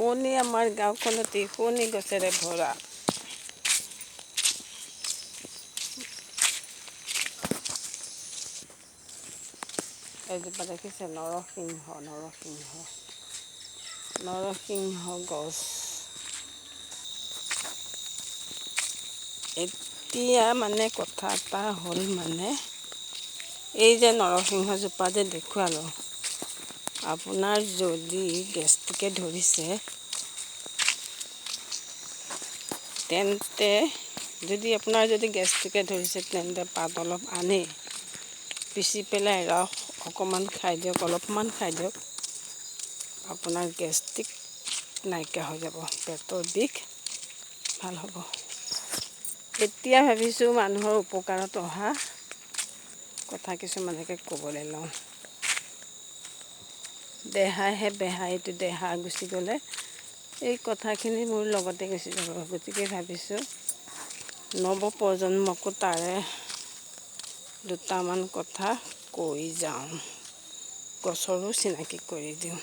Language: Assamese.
শুৱনি আমাৰ গাঁওখনত শুৱনি গছেৰে ভৰা। এজোপা দেখিছে নৰসিংহ গছ। এতিয়া মানে কথা এটা হ'ল মানে এই যে নৰসিংহজোপা যে দেখুৱালোঁ, আপোনাৰ যদি গেষ্ট্ৰিকে ধৰিছে তেন্তে যদি গেষ্ট্ৰিকে ধৰিছে তেন্তে পাত অলপ আনি পিচি পেলাই ৰস অকণমান খাই দিয়ক, অলপমান খাই দিয়ক। আপোনাৰ গেষ্ট্ৰিক নাইকিয়া হৈ যাব, পেটৰ বিষ ভাল হ'ব। এতিয়া ভাবিছোঁ মানুহৰ উপকাৰত অহা কথা কিছুমানকে ক'বলৈ লওঁ। দেহাহে বেহা, এইটো দেহা গুচি গ'লে এই কথাখিনি মোৰ লগতে গুচি যাব। গতিকে ভাবিছোঁ নৱপ্ৰজন্মকো তাৰে দুটামান কথা কৈ যাওঁ, গছৰো চিনাকি কৰি দিওঁ।